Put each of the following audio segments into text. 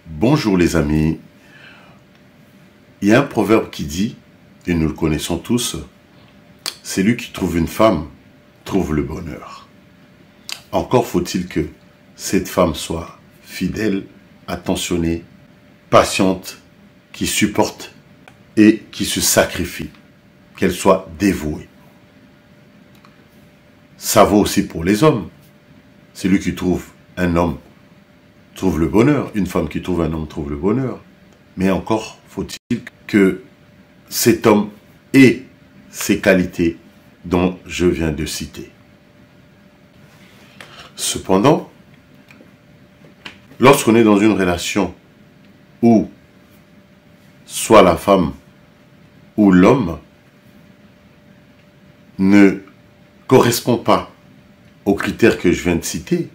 Bonjour les amis, il y a un proverbe qui dit, et nous le connaissons tous, celui qui trouve une femme trouve le bonheur. Encore faut-il que cette femme soit fidèle, attentionnée, patiente, qui supporte et qui se sacrifie, qu'elle soit dévouée. Ça vaut aussi pour les hommes. Celui qui trouve un homme trouve le bonheur. Une femme qui trouve un homme trouve le bonheur. Mais encore faut-il que cet homme ait ces qualités dont je viens de citer. Cependant, lorsqu'on est dans une relation où soit la femme ou l'homme ne correspond pas aux critères que je viens de citer,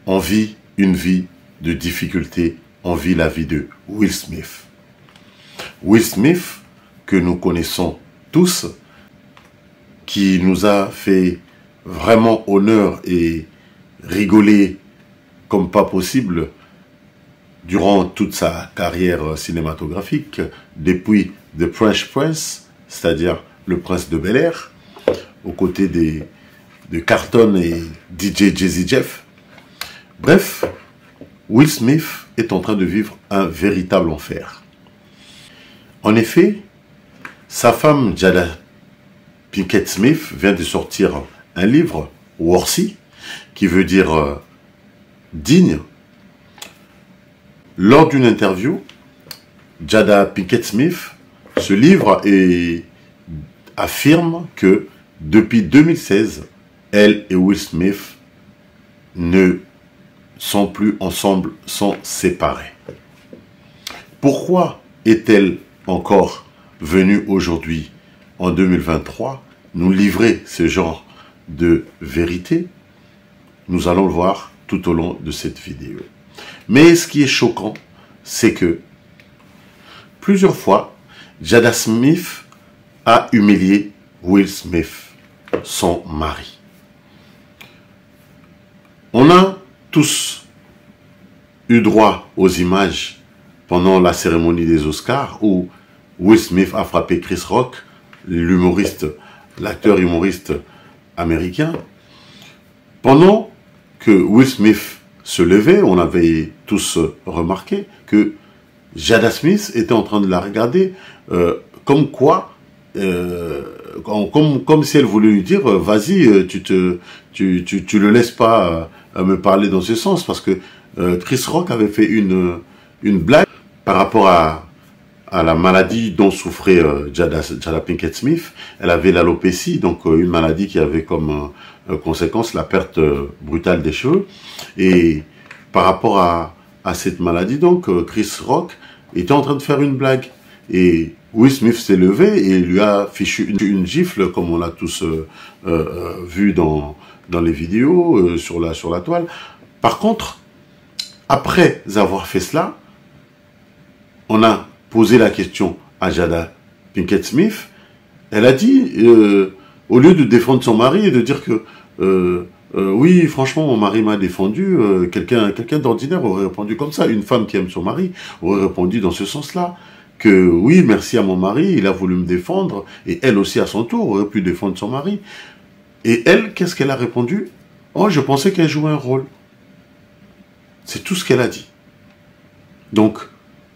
on vit une vie de difficulté, on vit la vie de Will Smith. Will Smith, que nous connaissons tous, qui nous a fait vraiment honneur et rigoler comme pas possible durant toute sa carrière cinématographique, depuis The Fresh Prince, c'est-à-dire le prince de Bel-Air, aux côtés de Carlton et DJ Jazzy Jeff. Bref, Will Smith est en train de vivre un véritable enfer. En effet, sa femme Jada Pinkett Smith vient de sortir un livre, Worthy, qui veut dire digne. Lors d'une interview, Jada Pinkett Smith se livre et affirme que depuis 2016, elle et Will Smith ne sont plus ensemble, sont séparés. Pourquoi est-elle encore venue aujourd'hui, en 2023, nous livrer ce genre de vérité? Nous allons le voir tout au long de cette vidéo. Mais ce qui est choquant, c'est que plusieurs fois, Jada Smith a humilié Will Smith, son mari. On a tous eu droit aux images pendant la cérémonie des Oscars où Will Smith a frappé Chris Rock, l'humoriste, l'acteur humoriste américain. Pendant que Will Smith se levait, on avait tous remarqué que Jada Smith était en train de la regarder comme quoi, comme si elle voulait lui dire vas-y, tu le laisses pas me parler dans ce sens, parce que Chris Rock avait fait une blague par rapport à la maladie dont souffrait Jada Pinkett Smith. Elle avait l'alopécie, donc une maladie qui avait comme conséquence la perte brutale des cheveux. Et par rapport à cette maladie, donc Chris Rock était en train de faire une blague. Et Will Smith s'est levé et lui a fichu une gifle, comme on l'a tous vu dans les vidéos, sur la toile. Par contre, après avoir fait cela, on a posé la question à Jada Pinkett Smith. Elle a dit, au lieu de défendre son mari et de dire que oui, franchement, mon mari m'a défendu, quelqu'un d'ordinaire aurait répondu comme ça. Une femme qui aime son mari aurait répondu dans ce sens-là. Que oui, merci à mon mari, il a voulu me défendre, et elle aussi à son tour aurait pu défendre son mari. Et elle, qu'est-ce qu'elle a répondu? Oh, je pensais qu'elle jouait un rôle. C'est tout ce qu'elle a dit. Donc,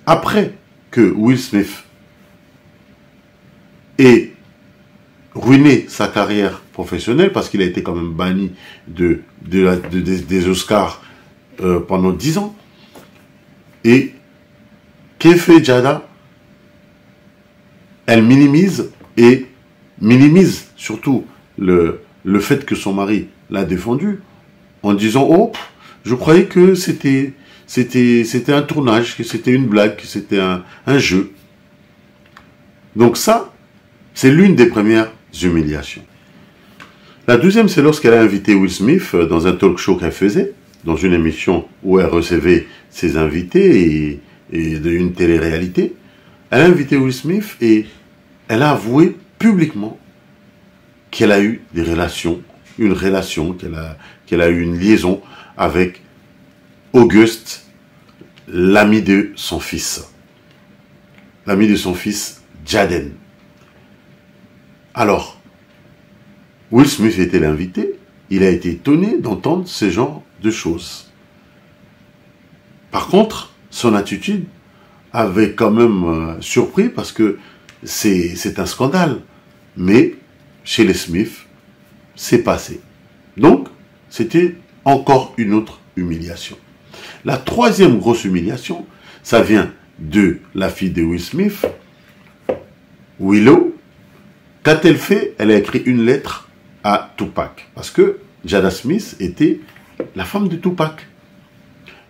après que Will Smith ait ruiné sa carrière professionnelle, parce qu'il a été quand même banni des Oscars pendant 10 ans, et qu'est fait Jada? Elle minimise surtout le fait que son mari l'a défendu en disant « Oh, je croyais que c'était un tournage, que c'était une blague, que c'était un jeu. » Donc ça, c'est l'une des premières humiliations. La deuxième, c'est lorsqu'elle a invité Will Smith dans un talk show qu'elle faisait, dans une émission où elle recevait ses invités et d'une télé-réalité. Elle a invité Will Smith et elle a avoué publiquement qu'elle a eu des relations, qu'elle a eu une liaison avec Auguste l'ami de son fils. L'ami de son fils, Jaden. Alors, Will Smith était l'invité. Il a été étonné d'entendre ce genre de choses. Par contre, son attitude avait quand même surpris parce que c'est un scandale. Mais chez les Smith, c'est passé. Donc, c'était encore une autre humiliation. La troisième grosse humiliation, ça vient de la fille de Will Smith, Willow. Qu'a-t-elle fait? Elle a écrit une lettre à Tupac. Parce que Jada Smith était la femme de Tupac.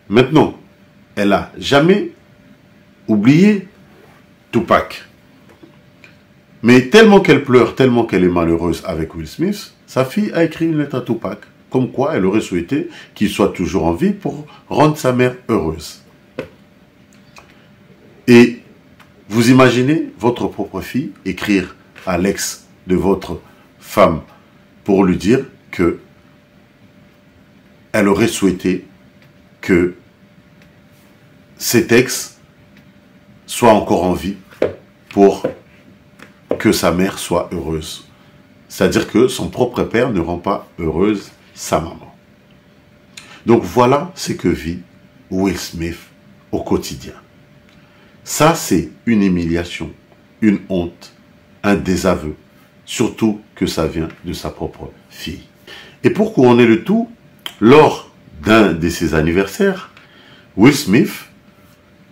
Maintenant, elle n'a jamais oublié Tupac. Mais tellement qu'elle pleure, tellement qu'elle est malheureuse avec Will Smith, sa fille a écrit une lettre à Tupac. Comme quoi, elle aurait souhaité qu'il soit toujours en vie pour rendre sa mère heureuse. Et vous imaginez votre propre fille écrire à l'ex de votre femme pour lui dire que elle aurait souhaité que cet ex soit encore en vie pour que sa mère soit heureuse. C'est-à-dire que son propre père ne rend pas heureuse sa maman. Donc voilà ce que vit Will Smith au quotidien. Ça, c'est une humiliation, une honte, un désaveu. Surtout que ça vient de sa propre fille. Et pour couronner le tout, lors d'un de ses anniversaires, Will Smith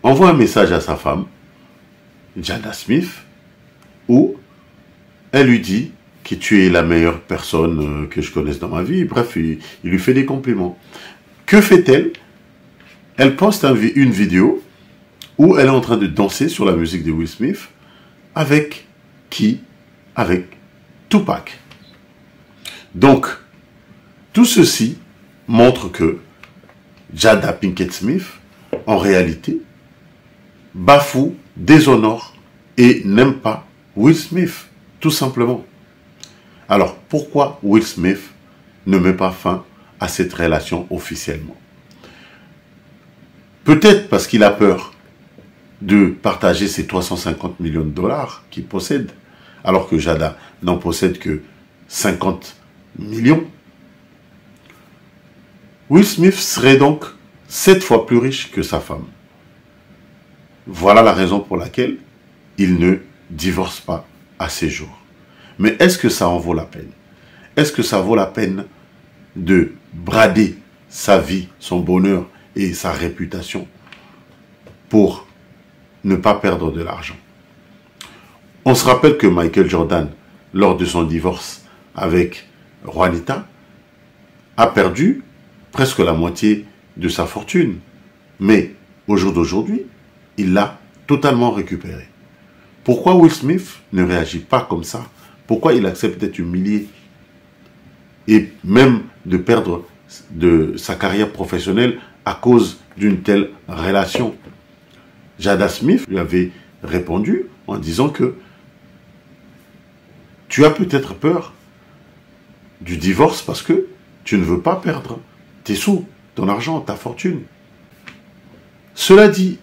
envoie un message à sa femme, Jada Smith, où elle lui dit que tu es la meilleure personne que je connaisse dans ma vie. Bref, il lui fait des compliments. Que fait-elle? Elle poste une vidéo où elle est en train de danser sur la musique de Will Smith. Avec qui? Avec Tupac. Donc, tout ceci montre que Jada Pinkett Smith, en réalité, bafoue, déshonore et n'aime pas Will Smith, tout simplement. Alors, pourquoi Will Smith ne met pas fin à cette relation officiellement? Peut-être parce qu'il a peur de partager ses 350 millions de dollars qu'il possède, alors que Jada n'en possède que 50 millions. Will Smith serait donc 7 fois plus riche que sa femme. Voilà la raison pour laquelle il ne divorce pas à ses jours. Mais est-ce que ça en vaut la peine? Est-ce que ça vaut la peine de brader sa vie, son bonheur et sa réputation pour ne pas perdre de l'argent? On se rappelle que Michael Jordan, lors de son divorce avec Juanita, a perdu presque la moitié de sa fortune. Mais au jour d'aujourd'hui, il l'a totalement récupéré. Pourquoi Will Smith ne réagit pas comme ça? Pourquoi il accepte d'être humilié et même de perdre de sa carrière professionnelle à cause d'une telle relation? Jada Smith lui avait répondu en disant que tu as peut-être peur du divorce parce que tu ne veux pas perdre tes sous, ton argent, ta fortune. Cela dit,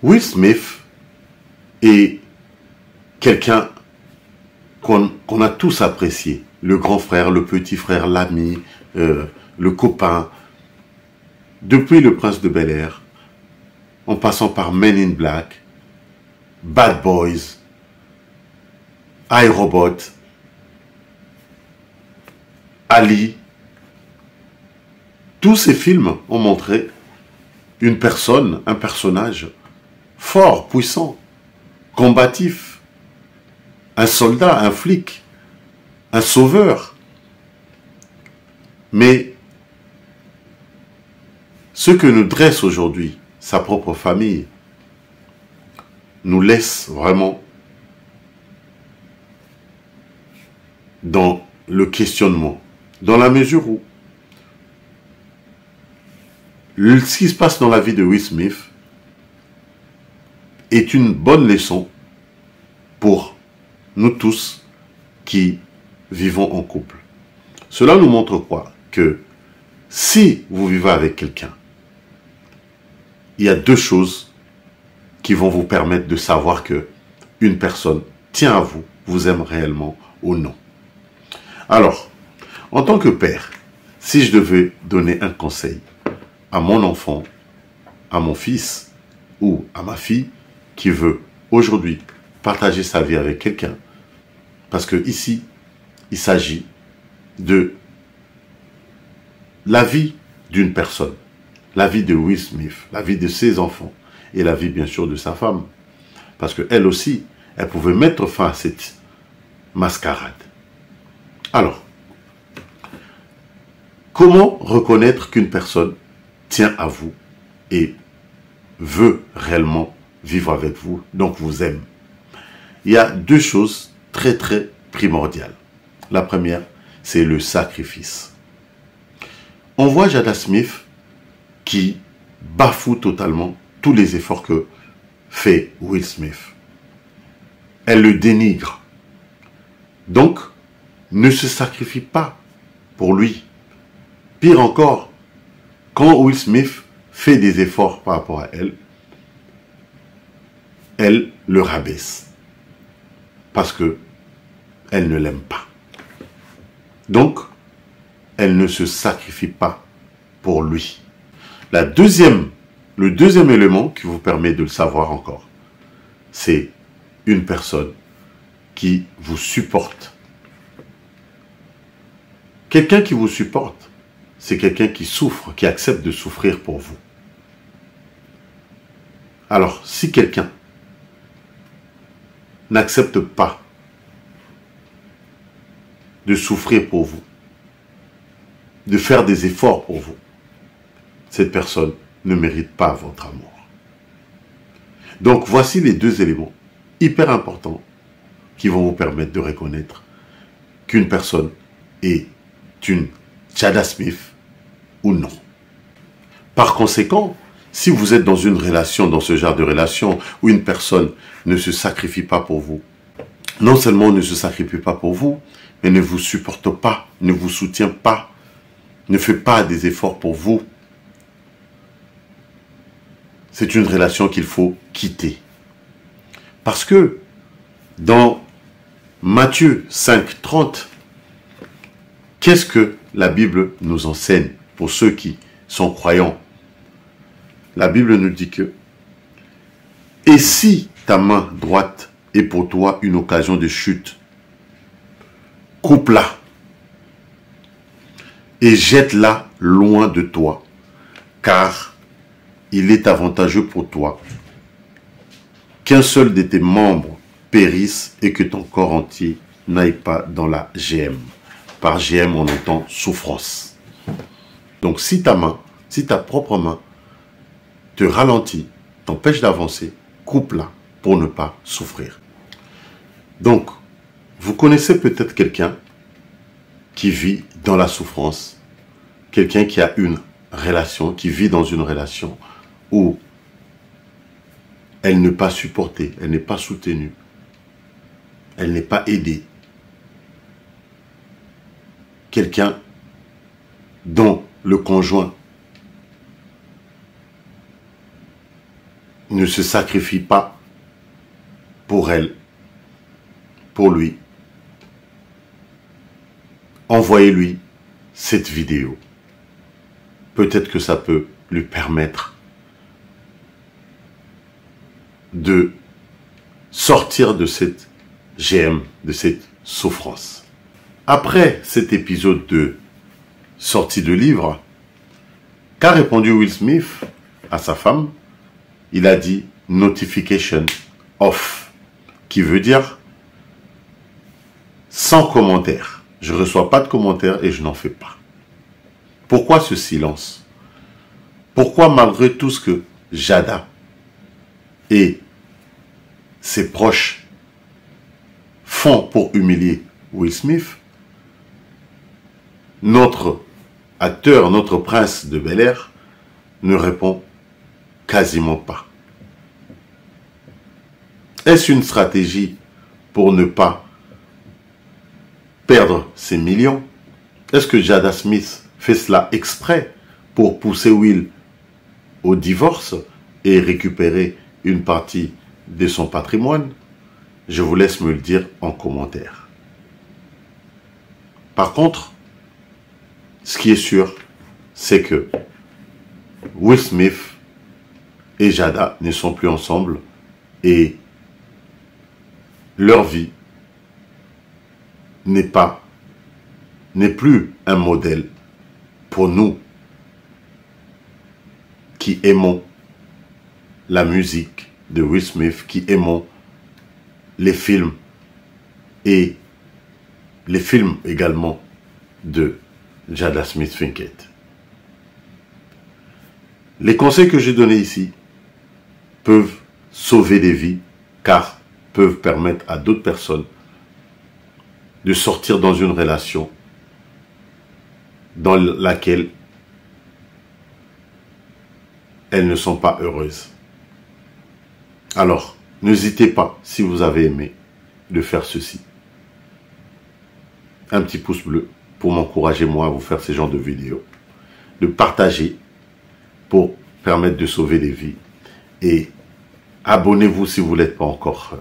Will Smith est quelqu'un qu'on a tous apprécié. Le grand frère, le petit frère, l'ami, le copain. Depuis le Prince de Bel-Air, en passant par Men in Black, Bad Boys, iRobot, Ali. Tous ces films ont montré une personne, un personnage fort, puissant, combatif, un soldat, un flic, un sauveur. Mais ce que nous dresse aujourd'hui sa propre famille nous laisse vraiment dans le questionnement, dans la mesure où ce qui se passe dans la vie de Will Smith est une bonne leçon pour nous tous qui vivons en couple. Cela nous montre quoi? Que si vous vivez avec quelqu'un, il y a deux choses qui vont vous permettre de savoir que une personne tient à vous, vous aime réellement ou non. Alors, en tant que père, si je devais donner un conseil à mon enfant, à mon fils ou à ma fille qui veut aujourd'hui partager sa vie avec quelqu'un, parce que ici, il s'agit de la vie d'une personne, la vie de Will Smith, la vie de ses enfants et la vie bien sûr de sa femme. Parce qu'elle aussi, elle pouvait mettre fin à cette mascarade. Alors, comment reconnaître qu'une personne tient à vous et veut réellement vivre avec vous, donc vous aime? Il y a deux choses très primordiales. La première, c'est le sacrifice. On voit Jada Smith qui bafoue totalement tous les efforts que fait Will Smith. Elle le dénigre. Donc, ne se sacrifie pas pour lui. Pire encore, quand Will Smith fait des efforts par rapport à elle, elle le rabaisse. Parce que elle ne l'aime pas. Donc, elle ne se sacrifie pas pour lui. Le deuxième élément qui vous permet de le savoir encore, c'est une personne qui vous supporte. Quelqu'un qui vous supporte, c'est quelqu'un qui souffre, qui accepte de souffrir pour vous. Alors, si quelqu'un n'accepte pas de souffrir pour vous, de faire des efforts pour vous, cette personne ne mérite pas votre amour. Donc voici les deux éléments hyper importants qui vont vous permettre de reconnaître qu'une personne est une Jada Smith ou non. Par conséquent, si vous êtes dans une relation, dans ce genre de relation où une personne ne se sacrifie pas pour vous, non seulement ne se sacrifie pas pour vous, mais ne vous supporte pas, ne vous soutient pas, ne fait pas des efforts pour vous, c'est une relation qu'il faut quitter. Parce que dans Matthieu 5:30, qu'est-ce que la Bible nous enseigne pour ceux qui sont croyants? La Bible nous dit que « Et si ta main droite est pour toi une occasion de chute, coupe-la et jette-la loin de toi, car il est avantageux pour toi qu'un seul de tes membres périsse et que ton corps entier n'aille pas dans la GM. » Par GM, on entend souffrance. Donc si ta main, si ta propre main te ralentit, t'empêche d'avancer, coupe-la pour ne pas souffrir. Donc, vous connaissez peut-être quelqu'un qui vit dans la souffrance, quelqu'un qui a une relation, qui vit dans une relation où elle n'est pas supportée, elle n'est pas soutenue, elle n'est pas aidée. Quelqu'un dont le conjoint ne se sacrifie pas pour elle, pour lui. Envoyez-lui cette vidéo. Peut-être que ça peut lui permettre de sortir de cette GM, de cette souffrance. Après cet épisode de sortie de livre, qu'a répondu Will Smith à sa femme? Il a dit « notification off », qui veut dire sans commentaire. Je ne reçois pas de commentaires et je n'en fais pas. Pourquoi ce silence? Pourquoi malgré tout ce que Jada et ses proches font pour humilier Will Smith, notre acteur, notre prince de Bel-Air ne répond quasiment pas. Est-ce une stratégie pour ne pas perdre ses millions? Est-ce que Jada Smith fait cela exprès pour pousser Will au divorce et récupérer une partie de son patrimoine? Je vous laisse me le dire en commentaire. Par contre, ce qui est sûr, c'est que Will Smith et Jada ne sont plus ensemble et leur vie n'est plus un modèle pour nous qui aimons la musique de Will Smith, qui aimons les films et les films également de Jada Smith Pinkett. Les conseils que j'ai donnés ici peuvent sauver des vies, car peuvent permettre à d'autres personnes de sortir dans une relation dans laquelle elles ne sont pas heureuses. Alors, n'hésitez pas, si vous avez aimé, de faire ceci. Un petit pouce bleu pour m'encourager moi à vous faire ce genre de vidéos. De partager pour permettre de sauver des vies. Et abonnez-vous si vous ne l'êtes pas encore.